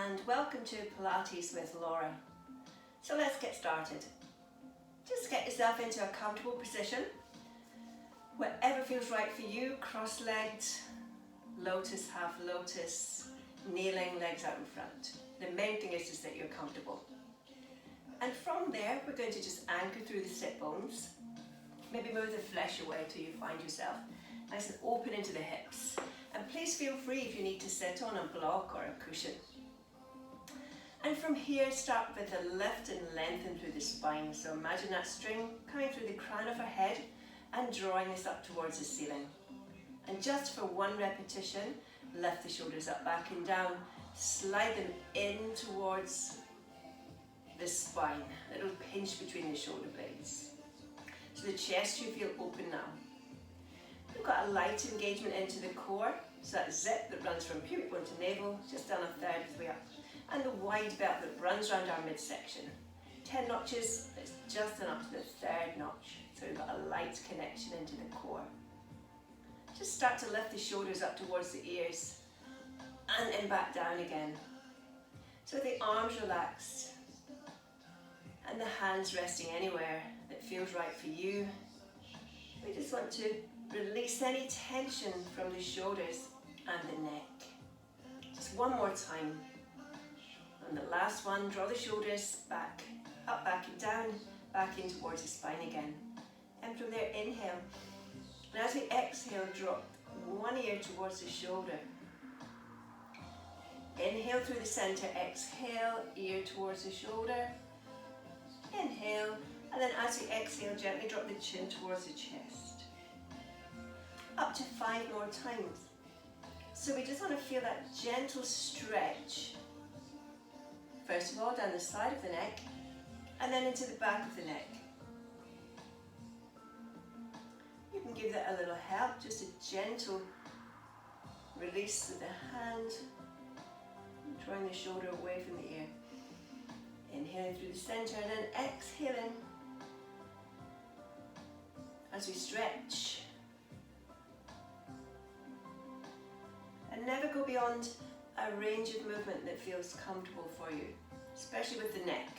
and welcome to Pilates with Laura. So let's get started. Just get yourself into a comfortable position, whatever feels right for you, cross-legged, lotus, half lotus, kneeling, legs out in front. The main thing is just that you're comfortable. And from there, we're going to just anchor through the sit bones. Maybe move the flesh away till you find yourself nice and open into the hips. And please feel free if you need to sit on a block or a cushion. And from here, start with a lift and lengthen through the spine. So imagine that string coming through the crown of our head and drawing us up towards the ceiling. And just for one repetition, lift the shoulders up, back and down. Slide them in towards the spine. A little pinch between the shoulder blades. So the chest should feel open now. We've got a light engagement into the core, so that zip that runs from pubic bone to navel, just down a third of the way up. And the wide belt that runs around our midsection. 10 notches, it's just enough to the third notch. So we've got a light connection into the core. Just start to lift the shoulders up towards the ears and then back down again. So the arms relaxed and the hands resting anywhere that feels right for you. We just want to release any tension from the shoulders and the neck. Just one more time. And the last one, draw the shoulders back, up, back and down, back in towards the spine again. And from there, inhale. And as we exhale, drop one ear towards the shoulder. Inhale through the center, exhale, ear towards the shoulder. Inhale, and then as we exhale, gently drop the chin towards the chest. Up to 5 more times. So we just want to feel that gentle stretch. First of all, down the side of the neck, and then into the back of the neck. You can give that a little help, just a gentle release with the hand, drawing the shoulder away from the ear. Inhaling through the center and then exhaling as we stretch. And never go beyond a range of movement that feels comfortable for you, especially with the neck.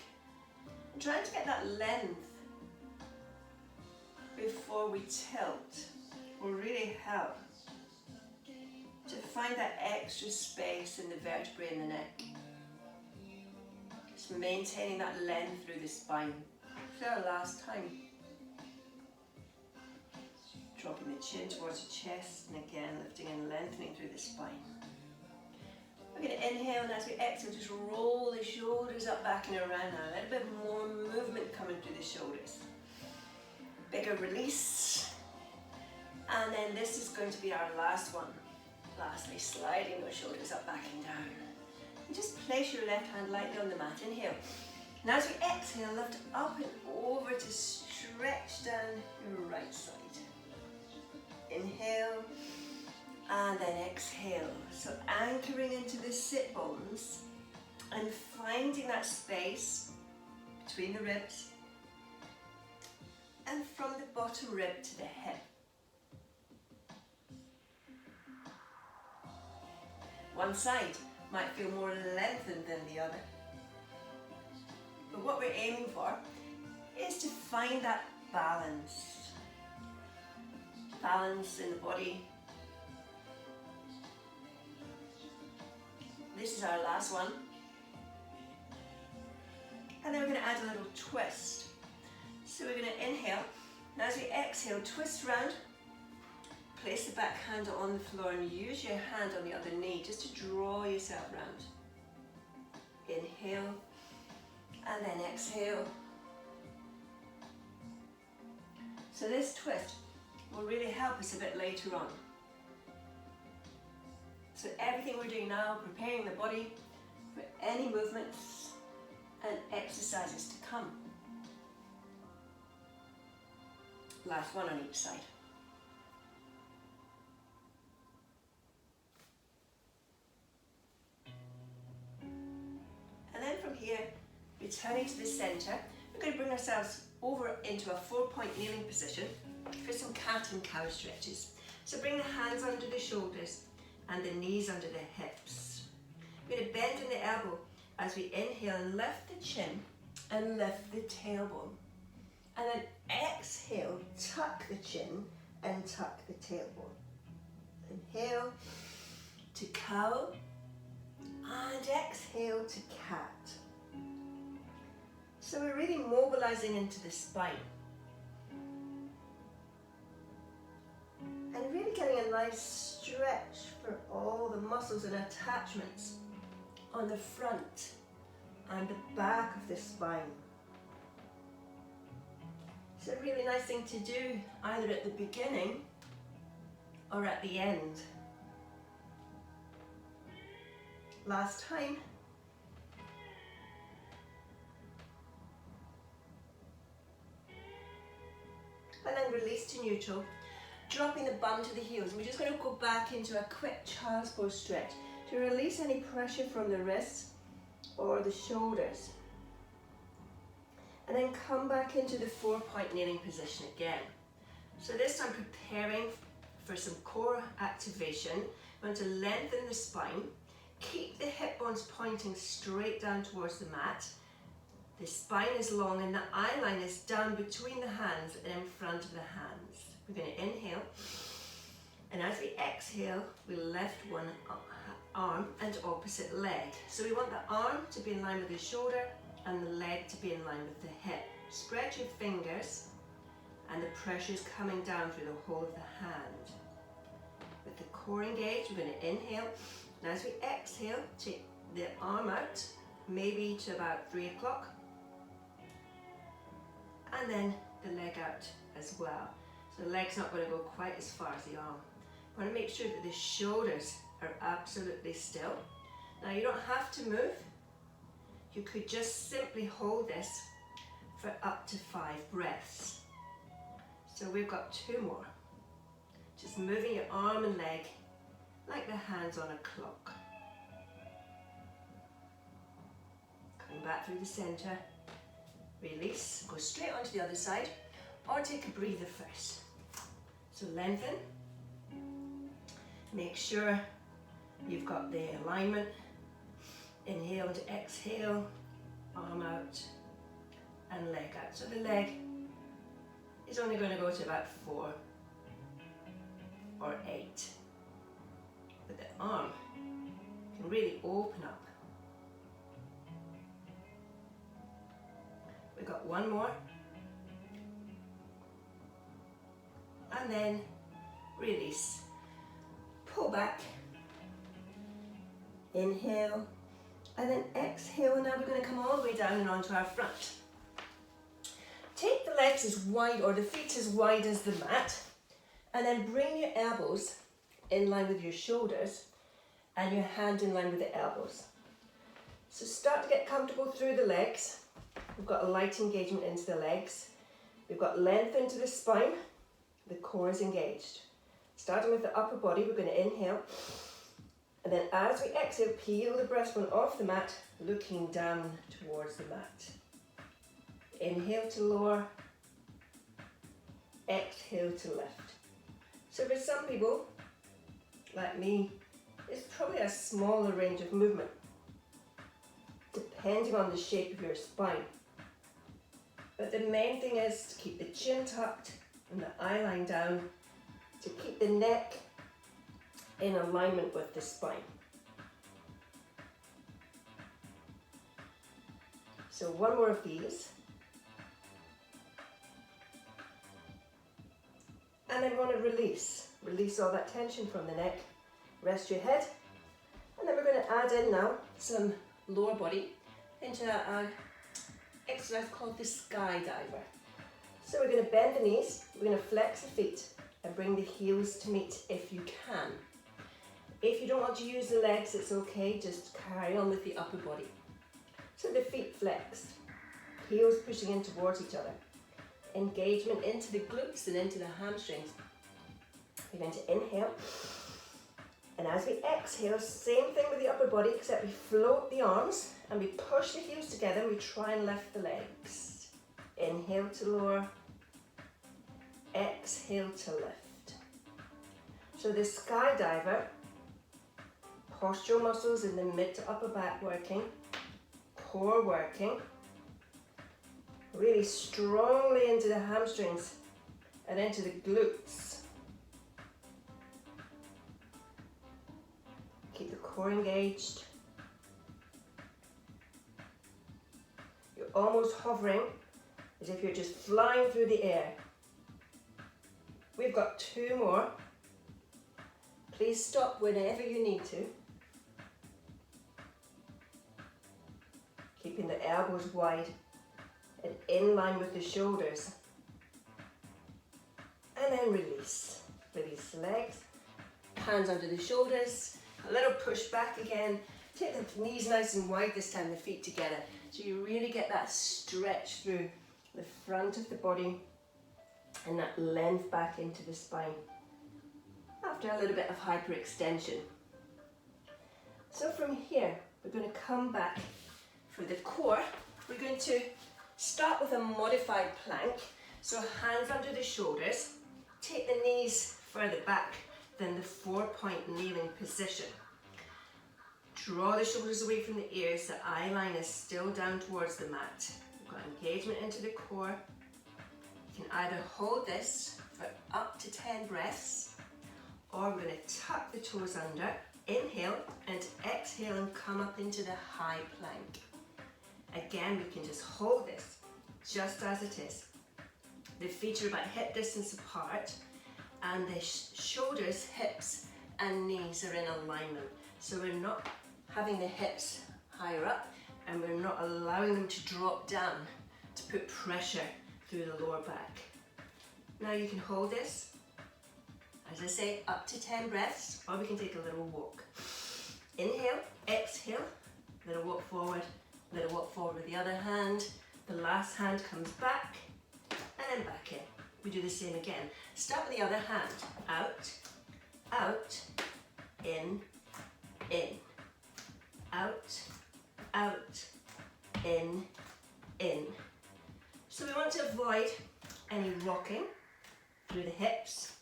And trying to get that length before we tilt will really help to find that extra space in the vertebrae in the neck. Just maintaining that length through the spine. For our last time. Dropping the chin towards the chest and again lifting and lengthening through the spine. We're going to inhale, and as we exhale, just roll the shoulders up, back and around now. A little bit more movement coming through the shoulders. Bigger release. And then this is going to be our last one. Lastly, sliding those shoulders up, back and down. And just place your left hand lightly on the mat. Inhale. And as we exhale, lift up and over to stretch down your right side. Inhale. And then exhale. So anchoring into the sit bones and finding that space between the ribs and from the bottom rib to the hip. One side might feel more lengthened than the other. But what we're aiming for is to find that balance. Balance in the body. This is our last one. And then we're going to add a little twist. So we're going to inhale. And as we exhale, twist around. Place the back hand on the floor and use your hand on the other knee just to draw yourself round. Inhale. And then exhale. So this twist will really help us a bit later on. So everything we're doing now, preparing the body for any movements and exercises to come. Last one on each side. And then from here, returning to the center, we're going to bring ourselves over into a 4-point kneeling position for some cat and cow stretches. So bring the hands under the shoulders and the knees under the hips. We're going to bend in the elbow as we inhale and lift the chin and lift the tailbone. And then exhale, tuck the chin and tuck the tailbone. Inhale to cow and exhale to cat. So we're really mobilizing into the spine. And really getting a nice stretch for all the muscles and attachments on the front and the back of the spine. It's a really nice thing to do either at the beginning or at the end. Last time. And then release to neutral, dropping the bum to the heels. We're just going to go back into a quick child's pose stretch to release any pressure from the wrists or the shoulders. And then come back into the 4-point kneeling position again. So this time preparing for some core activation. I'm going to lengthen the spine, keep the hip bones pointing straight down towards the mat. The spine is long and the eye line is down between the hands and in front of the hands. We're going to inhale, and as we exhale, we lift one arm and opposite leg. So we want the arm to be in line with the shoulder and the leg to be in line with the hip. Spread your fingers and the pressure is coming down through the whole of the hand. With the core engaged, we're going to inhale, and as we exhale, take the arm out, maybe to about 3 o'clock, and then the leg out as well. So the leg's not going to go quite as far as the arm. We want to make sure that the shoulders are absolutely still. Now you don't have to move. You could just simply hold this for up to 5 breaths. So we've got 2 more. Just moving your arm and leg like the hands on a clock. Coming back through the center. Release, go straight onto the other side, or take a breather first. So lengthen. Make sure you've got the alignment. Inhale to exhale, arm out and leg out. So the leg is only going to go to about 4 or 8. But the arm can really open up. We've got 1 more. And then release. Pull back. Inhale. And then exhale. And now we're going to come all the way down and onto our front. Take the legs as wide, or the feet as wide as the mat. And then bring your elbows in line with your shoulders and your hand in line with the elbows. So start to get comfortable through the legs. We've got a light engagement into the legs. We've got length into the spine. The core is engaged. Starting with the upper body, we're going to inhale. And then as we exhale, peel the breastbone off the mat, looking down towards the mat. Inhale to lower. Exhale to lift. So for some people, like me, it's probably a smaller range of movement, depending on the shape of your spine. But the main thing is to keep the chin tucked and the eye line down, to keep the neck in alignment with the spine. So 1 more of these. And then we want to release. Release all that tension from the neck. Rest your head. And then we're going to add in now some lower body into an exercise called the skydiver. So we're going to bend the knees, we're going to flex the feet and bring the heels to meet if you can. If you don't want to use the legs, it's okay, just carry on with the upper body. So the feet flexed, heels pushing in towards each other. Engagement into the glutes and into the hamstrings. We're going to inhale. And as we exhale, same thing with the upper body, except we float the arms and we push the heels together and we try and lift the legs. Inhale to lower. Exhale to lift. So the skydiver, Postural muscles in the mid to upper back working, core working, really strongly into the hamstrings and into the glutes. Keep the core engaged. You're almost hovering as if you're just flying through the air. We've got 2 more. Please stop whenever you need to. Keeping the elbows wide and in line with the shoulders. And then release. Release the legs. Hands under the shoulders. A little push back again. Take the knees nice and wide this time, the feet together. So you really get that stretch through the front of the body and that length back into the spine after a little bit of hyperextension. So from here, we're going to come back for the core. We're going to start with a modified plank. So hands under the shoulders. Take the knees further back than the 4-point kneeling position. Draw the shoulders away from the ears. The eye line is still down towards the mat. We've got engagement into the core. You can either hold this for up to 10 breaths, or we're going to tuck the toes under, inhale and exhale and come up into the high plank. Again, we can just hold this just as it is. The feet are about hip distance apart and the shoulders, hips and knees are in alignment. So we're not having the hips higher up and we're not allowing them to drop down to put pressure through the lower back. Now you can hold this, as I say, up to 10 breaths, or we can take a little walk. Inhale, exhale, little walk forward with the other hand. The last hand comes back and then back in. We do the same again. Start with the other hand. Out, out, in, out, out, in. So we want to avoid any rocking through the hips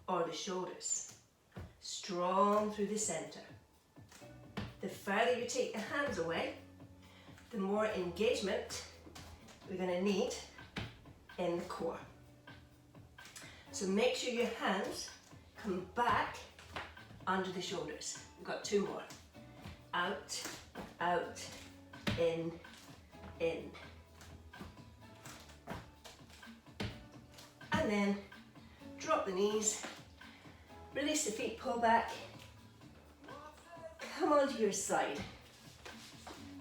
or the shoulders. Strong through the center. The further you take the hands away, the more engagement we're going to need in the core. So make sure your hands come back under the shoulders. We've got 2 more. Out, out, in. And then drop the knees, release the feet, pull back, come onto your side.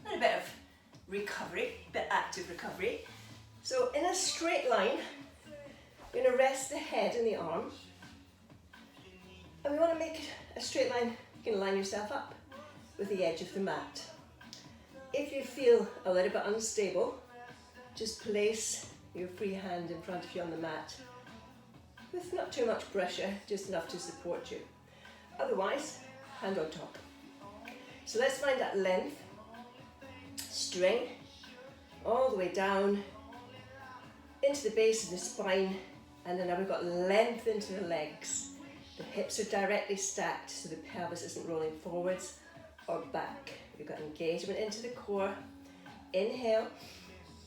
And a bit of recovery, a bit active recovery. So in a straight line, we're going to rest the head and the arm. And we want to make it a straight line. You can line yourself up with the edge of the mat. If you feel a little bit unstable, just place your free hand in front of you on the mat with not too much pressure, just enough to support you. Otherwise, hand on top. So let's find that length. String all the way down into the base of the spine, and then now we've got length into the legs. The hips are directly stacked so the pelvis isn't rolling forwards or back. We've got engagement into the core. Inhale.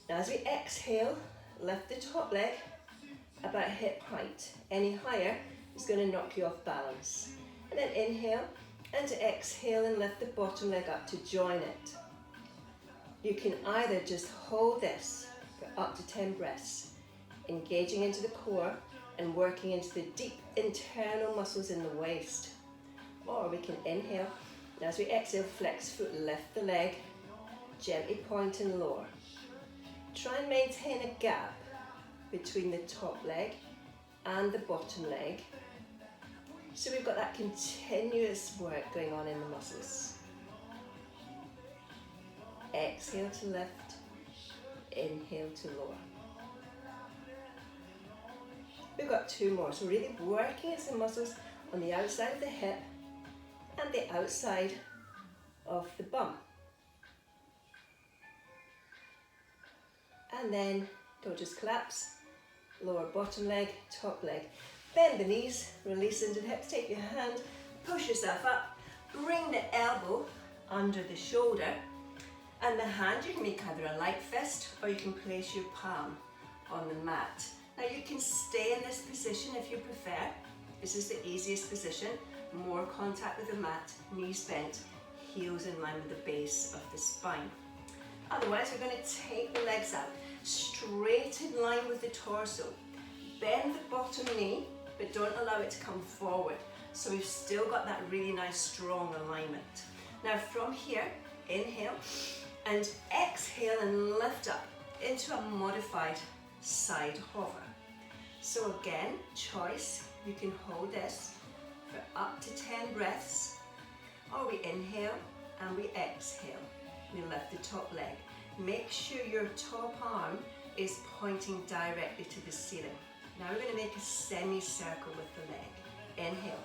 Now as we exhale, lift the top leg about hip height. Any higher is going to knock you off balance. And then inhale, and to exhale and lift the bottom leg up to join it. You can either just hold this for up to 10 breaths, engaging into the core and working into the deep internal muscles in the waist. Or we can inhale, and as we exhale, flex foot, lift the leg, gently point and lower. Try and maintain a gap between the top leg and the bottom leg. So we've got that continuous work going on in the muscles. Exhale to lift, inhale to lower. We've got 2 more, so really working as the muscles on the outside of the hip and the outside of the bum. And then don't just collapse, lower bottom leg, top leg. Bend the knees, release into the hips, take your hand, push yourself up, bring the elbow under the shoulder, and the hand, you can make either a light fist or you can place your palm on the mat. Now you can stay in this position if you prefer. This is the easiest position. More contact with the mat, knees bent, heels in line with the base of the spine. Otherwise, we're going to take the legs out, straight in line with the torso. Bend the bottom knee, but don't allow it to come forward. So we've still got that really nice strong alignment. Now from here, inhale and exhale and lift up into a modified side hover. So again, choice, you can hold this for up to 10 breaths, or we inhale and we exhale. We lift the top leg. Make sure your top arm is pointing directly to the ceiling. Now we're going to make a semicircle with the leg. Inhale,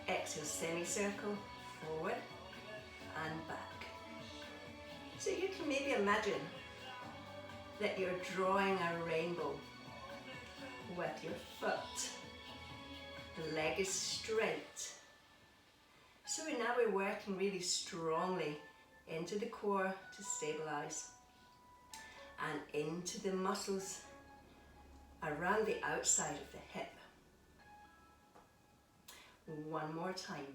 exhale, semicircle, forward and back. So you can maybe imagine that you're drawing a rainbow with your foot. The leg is straight. So now we're working really strongly into the core to stabilize and into the muscles around the outside of the hip. One more time.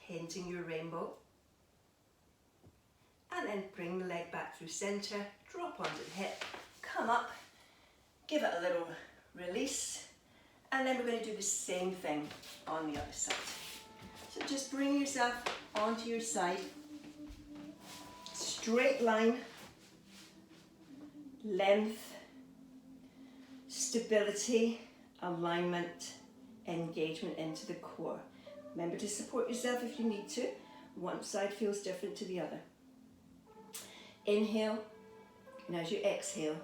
Painting your rainbow. And then bring the leg back through center, drop onto the hip, come up, give it a little release, and then we're going to do the same thing on the other side. So just bring yourself onto your side, straight line, length, stability, alignment, engagement into the core. Remember to support yourself if you need to. One side feels different to the other. Inhale, and as you exhale,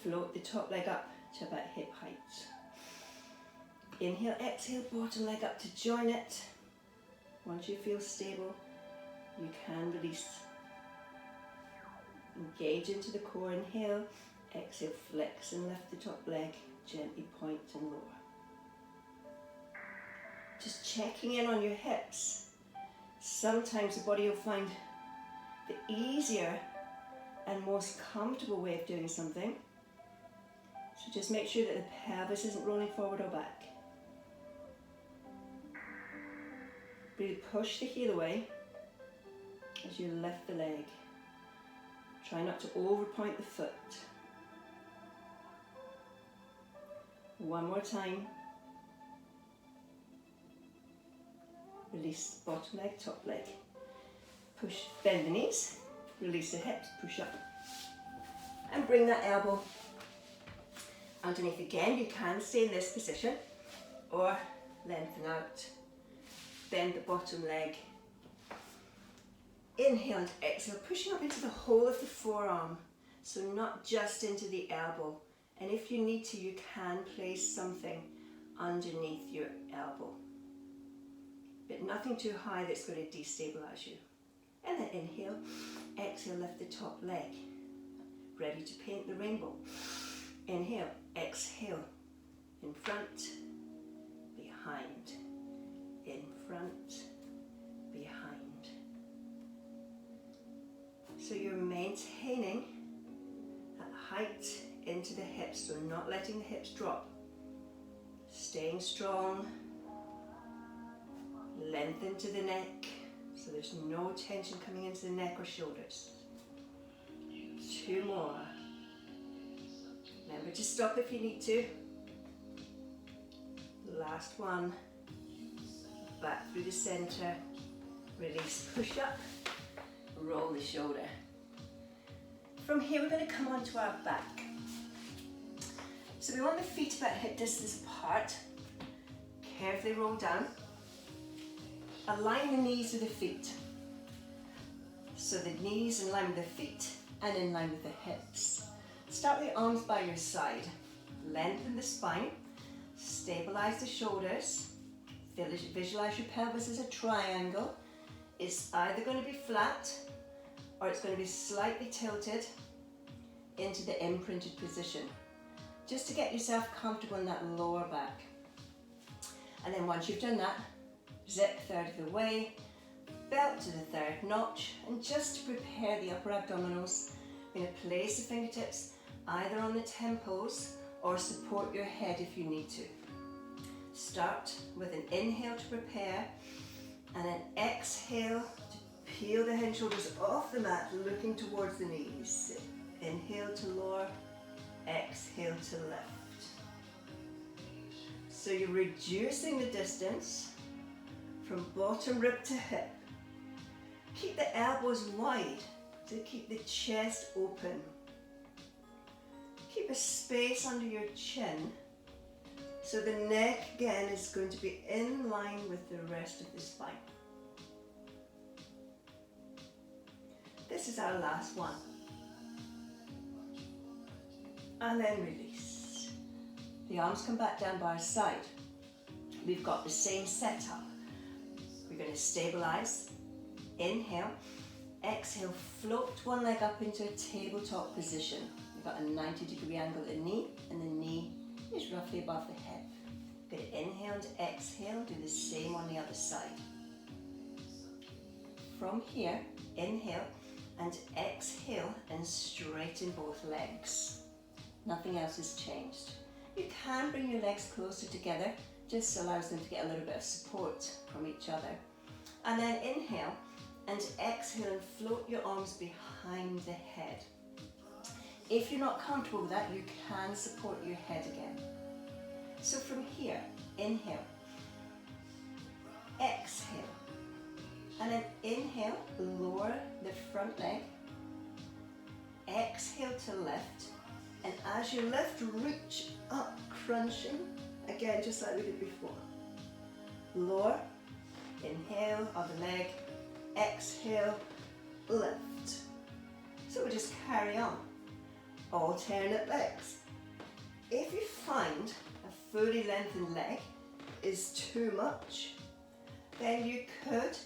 float the top leg up to about hip height. Inhale, exhale, bottom leg up to join it. Once you feel stable, you can release. Engage into the core, inhale, exhale, flex and lift the top leg, gently point and lower. Just checking in on your hips. Sometimes the body will find the easier and most comfortable way of doing something. So just make sure that the pelvis isn't rolling forward or back. Really push the heel away as you lift the leg. Try not to overpoint the foot. One more time. Release bottom leg, top leg. Push, bend the knees, release the hips, push up. And bring that elbow underneath again. You can stay in this position or lengthen out. Bend the bottom leg. Inhale and exhale, pushing up into the whole of the forearm. So not just into the elbow. And if you need to, you can place something underneath your elbow. But nothing too high that's going to destabilize you. And then inhale, exhale, lift the top leg. Ready to paint the rainbow. Inhale, exhale, in front, behind, in front, behind. So you're maintaining that height into the hips, so not letting the hips drop. Staying strong, length into the neck, so there's no tension coming into the neck or shoulders. 2 more. Remember to stop if you need to. Last one. Back through the center. Release, push up. Roll the shoulder. From here we're going to come onto our back. So we want the feet about hip distance apart. Carefully roll down. Align the knees with the feet. So the knees in line with the feet and in line with the hips. Start with the arms by your side. Lengthen the spine. Stabilize the shoulders. Visualize your pelvis as a triangle. It's either going to be flat or it's going to be slightly tilted into the imprinted position. Just to get yourself comfortable in that lower back. And then once you've done that, Zip third of the way, belt to the third notch, and just to prepare the upper abdominals, I'm going to place the fingertips either on the temples or support your head if you need to. Start with an inhale to prepare and an exhale to peel the head and shoulders off the mat, looking towards the knees. Inhale to lower, exhale to lift. So you're reducing the distance from bottom rib to hip. Keep the elbows wide to keep the chest open. Keep a space under your chin so the neck again is going to be in line with the rest of the spine. This is our last one. And then release. The arms come back down by our side. We've got the same setup. We're going to stabilize. Inhale. Exhale, float one leg up into a tabletop position. We've got a 90-degree angle at the knee, and the knee is roughly above the hip. Good. Inhale and exhale, do the same on the other side. From here, inhale and exhale and straighten both legs. Nothing else has changed. You can bring your legs closer together, just allows them to get a little bit of support from each other. And then inhale and exhale and float your arms behind the head. If you're not comfortable with that, you can support your head again. So from here, inhale, exhale, and then inhale, lower the front leg, exhale to lift, and as you lift, reach up, crunching, again just like we did before. Lower, inhale, other leg, exhale, lift. So we'll just carry on. Alternate legs. If you find a fully lengthened leg is too much, then you could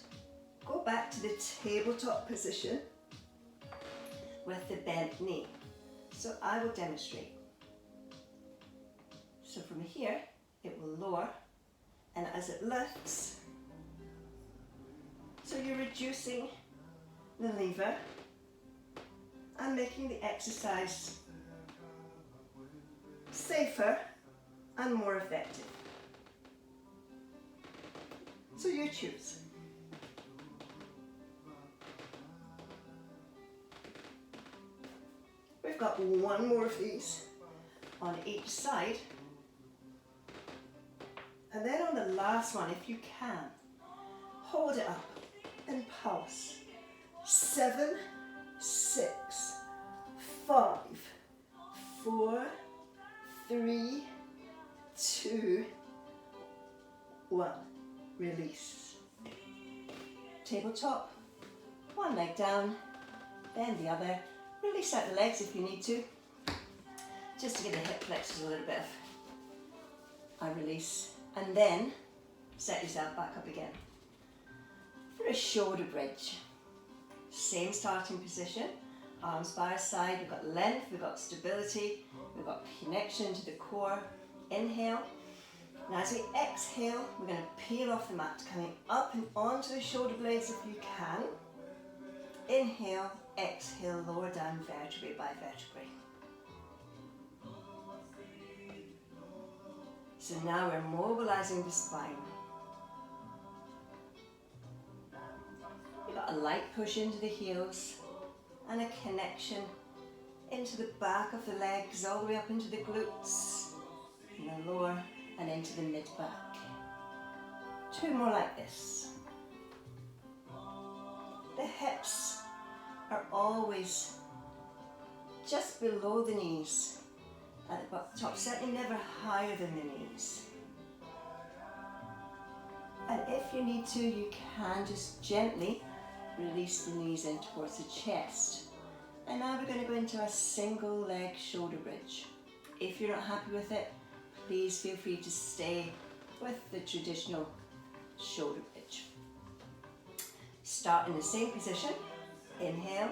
go back to the tabletop position with the bent knee. So I will demonstrate. So from here, it will lower, and as it lifts, so you're reducing the lever and making the exercise safer and more effective. So you choose. We've got one more of these on each side. And then on the last one, if you can, hold it up and pulse. 7, 6, 5, 4, 3, 2, 1. Release. Tabletop, one leg down, then the other. Release out the legs if you need to, just to give the hip flexors a little bit of a release. And then set yourself back up again for a shoulder bridge. Same starting position, arms by our side, we've got length, we've got stability, we've got connection to the core. Inhale. Now as we exhale, we're going to peel off the mat, coming up and onto the shoulder blades if you can. Inhale, exhale, lower down vertebrae by vertebrae. So now we're mobilizing the spine. You've got a light push into the heels and a connection into the back of the legs, all the way up into the glutes, and the lower and into the mid-back. 2 more like this. The hips are always just below the knees at the top, certainly never higher than the knees. And if you need to, you can just gently release the knees in towards the chest. And now we're going to go into a single leg shoulder bridge. If you're not happy with it, please feel free to stay with the traditional shoulder bridge. Start in the same position. Inhale,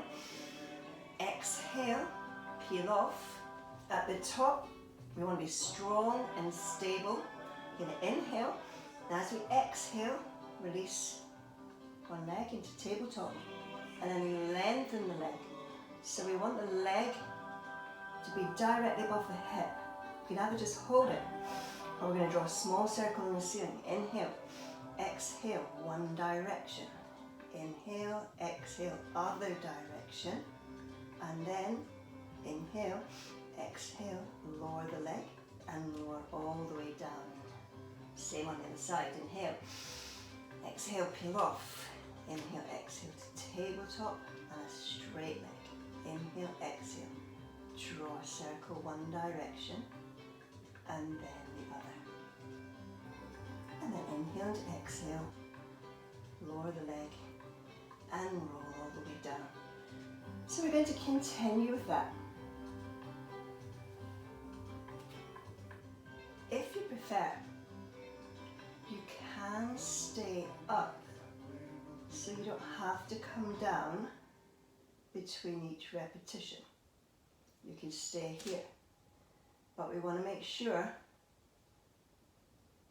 exhale, peel off. At the top, we want to be strong and stable. We're going to inhale, and as we exhale, Release one leg into tabletop and then lengthen the leg. So we want the leg to be directly above the hip. You can either just hold it, or we're going to draw a small circle in the ceiling. Inhale, exhale, one direction. Inhale, exhale, other direction. And then inhale, exhale, lower the leg and lower all the way down. Same on the other side. Inhale, exhale, peel off. Inhale, exhale to tabletop and a straight leg. Inhale, exhale, draw a circle one direction and then the other. And then inhale and exhale, lower the leg and roll all the way down. So we're going to continue with that. If you prefer, you can stay up so you don't have to come down between each repetition. You can stay here, but we want to make sure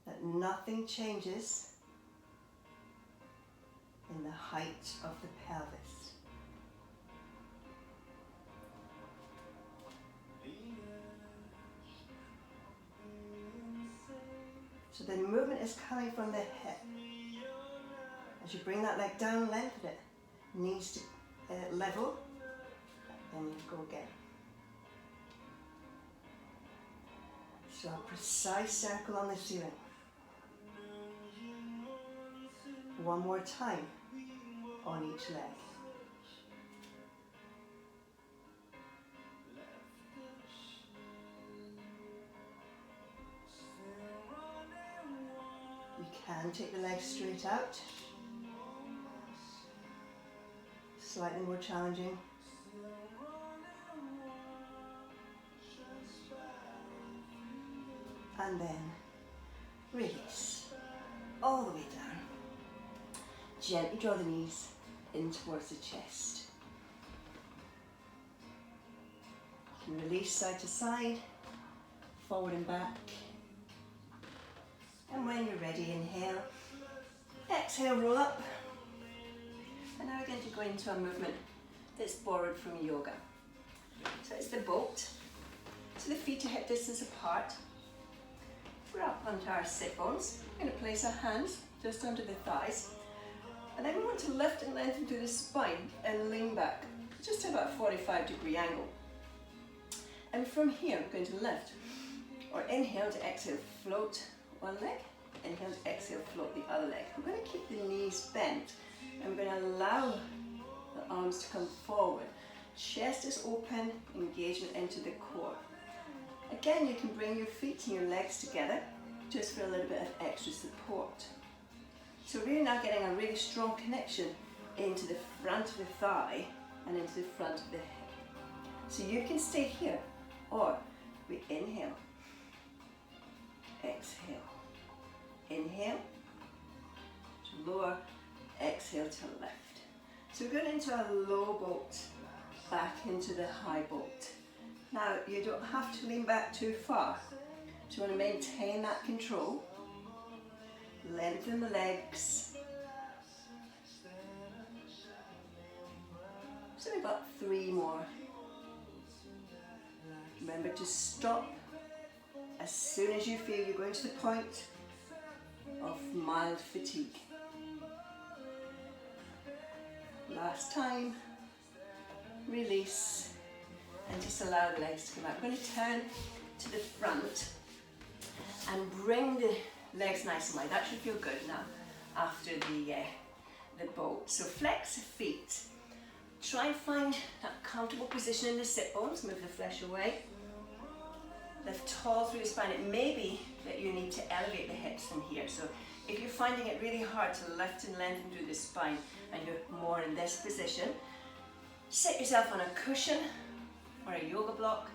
that nothing changes in the height of the pelvis. So the movement is coming from the hip. As you bring that leg down, lengthen it. Knees to level, then you go again. So a precise circle on the ceiling. One more time on each leg. You can take the legs straight out. Slightly more challenging. And then release all the way down. Gently draw the knees in towards the chest. You can release side to side, forward and back. And when you're ready, inhale, exhale, roll up. And now we're going to go into a movement that's borrowed from yoga. So it's the boat. So the feet are hip distance apart. We're up onto our sit bones. We're going to place our hands just under the thighs. And then we want to lift and lengthen through the spine and lean back, just to about a 45-degree angle. And from here, we're going to lift, or inhale to exhale, float one leg. Inhale to exhale, float the other leg. We're going to keep the knees bent, and we're going to allow the arms to come forward. Chest is open, engagement into the core. Again, you can bring your feet and your legs together just for a little bit of extra support. So we're now getting a really strong connection into the front of the thigh and into the front of the hip. So you can stay here, or we inhale, exhale, inhale to lower, exhale to lift. So we're going into a low boat, back into the high boat. Now you don't have to lean back too far. So you want to maintain that control. Lengthen the legs. So we've got 3 more. Remember to stop as soon as you feel you're going to the point of mild fatigue. Last time, release, and just allow the legs to come out. I'm going to turn to the front and bring the legs nice and wide. That should feel good now after the boat. So flex the feet. Try and find that comfortable position in the sit bones. Move the flesh away. Lift tall through the spine. It may be that you need to elevate the hips from here. So if you're finding it really hard to lift and lengthen through the spine and you're more in this position, sit yourself on a cushion or a yoga block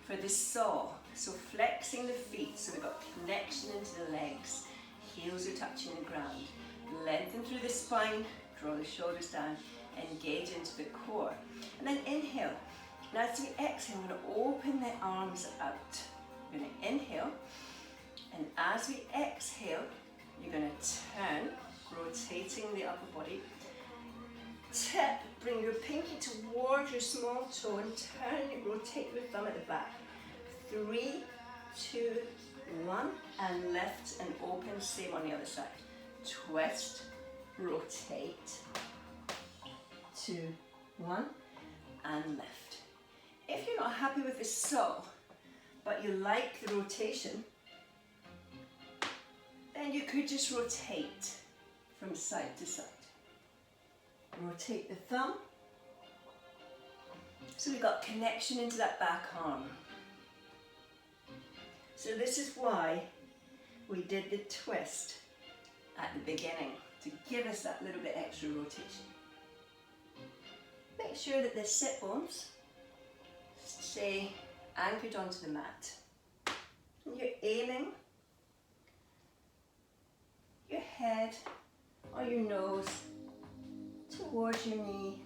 for the saw. So flexing the feet, so we've got connection into the legs, heels are touching the ground. Lengthen through the spine, draw the shoulders down, engage into the core. And then inhale. Now as we exhale, we're going to open the arms out. We're going to inhale, and as we exhale, you're going to turn rotating the upper body. Tip, bring your pinky towards your small toe and rotate your thumb at the back. 3, 2, 1, and lift and open, same on the other side. Twist, rotate, 2, 1, and lift. If you're not happy with the saw, but you like the rotation, then you could just rotate from side to side. Rotate the thumb. So we've got connection into that back arm. So this is why we did the twist at the beginning, to give us that little bit extra rotation. Make sure that the sit bones stay anchored onto the mat. And you're aiming your head or your nose towards your knee,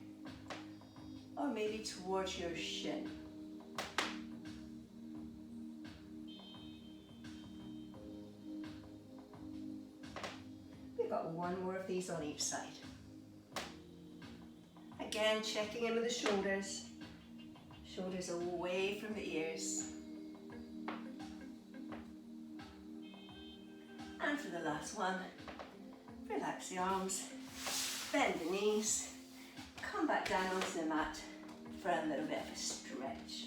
or maybe towards your shin. We've got one more of these on each side. Again, checking in with the shoulders. Shoulders away from the ears. And for the last one, relax the arms, bend the knees, come back down onto the mat for a little bit of a stretch.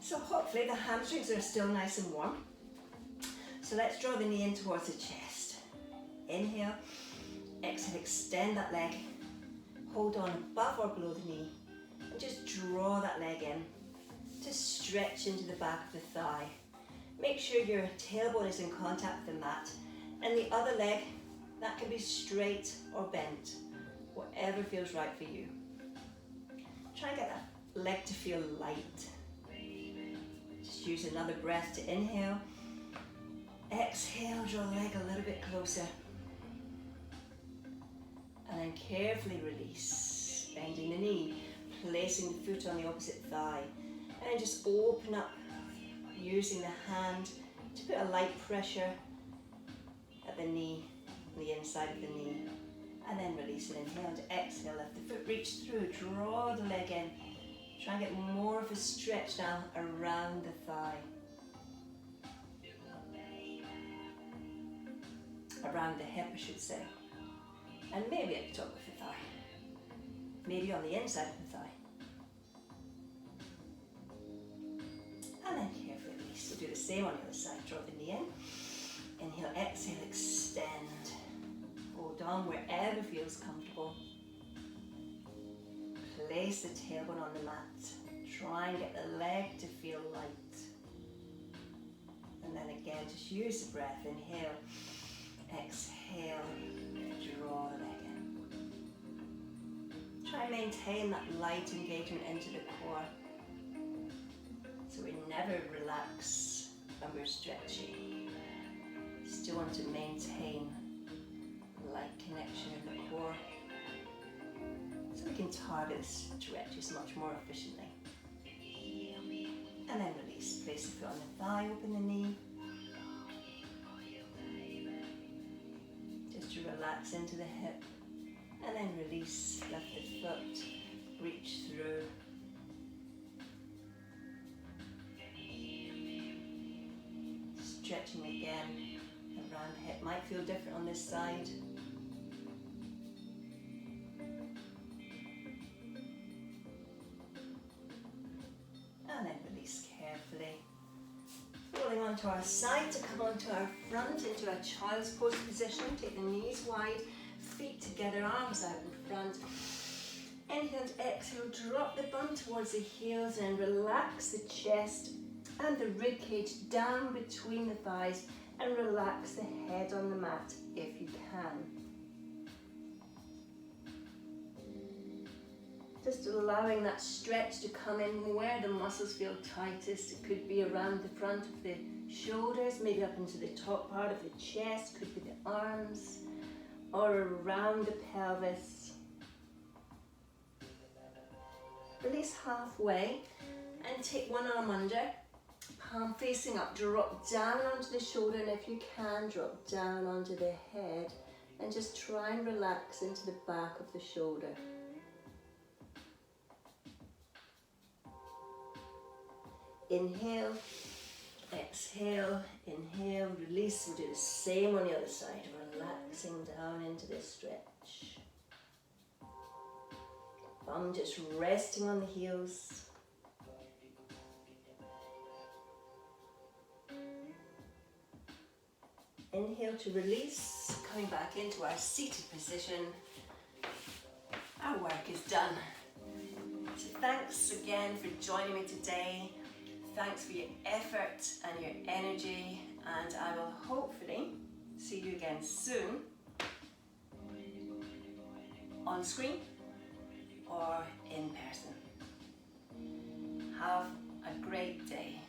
So hopefully the hamstrings are still nice and warm. So let's draw the knee in towards the chest. Inhale, exhale, extend that leg, hold on above or below the knee, and just draw that leg in to stretch into the back of the thigh. Make sure your tailbone is in contact with the mat, and the other leg, that can be straight or bent, whatever feels right for you. Try and get that leg to feel light. Just use another breath to inhale. Exhale, draw the leg a little bit closer. And then carefully release, bending the knee, placing the foot on the opposite thigh. And just open up, using the hand to put a light pressure at the knee, the inside of the knee, and then release it. Inhale and exhale, let the foot reach through, draw the leg in. Try and get more of a stretch now around the thigh. Around the hip, I should say. And maybe at the top of the thigh. Maybe on the inside of the thigh. And then carefully release. We'll do the same on the other side. Draw the knee in. Inhale, exhale, extend. Hold on wherever feels comfortable. Place the tailbone on the mat. Try and get the leg to feel light. And then again, just use the breath. Inhale, exhale, draw the leg in. Try and maintain that light engagement into the core. So we never relax when we're stretching. Still want to maintain light connection in the core, so we can target the stretches much more efficiently. And then release, place the foot on the thigh, open the knee. Just to relax into the hip, and then release, lift the foot, reach through. Stretching again around the hip. Might feel different on this side. And then release carefully. Rolling onto our side to come onto our front into a child's pose position. Take the knees wide, feet together, arms out in front. Inhale and exhale, drop the bum towards the heels and relax the chest and the rib cage down between the thighs, and relax the head on the mat if you can. Just allowing that stretch to come in where the muscles feel tightest. It could be around the front of the shoulders, maybe up into the top part of the chest, could be the arms, or around the pelvis. Release halfway and take one arm under, palm facing up, drop down onto the shoulder, and if you can, drop down onto the head. and just try and relax into the back of the shoulder. Inhale, exhale, inhale, release. We'll do the same on the other side, relaxing down into this stretch. Bum just resting on the heels. Inhale to release, coming back into our seated position. Our work is done. So thanks again for joining me today. Thanks for your effort and your energy, and I will hopefully see you again soon on screen or in person. Have a great day.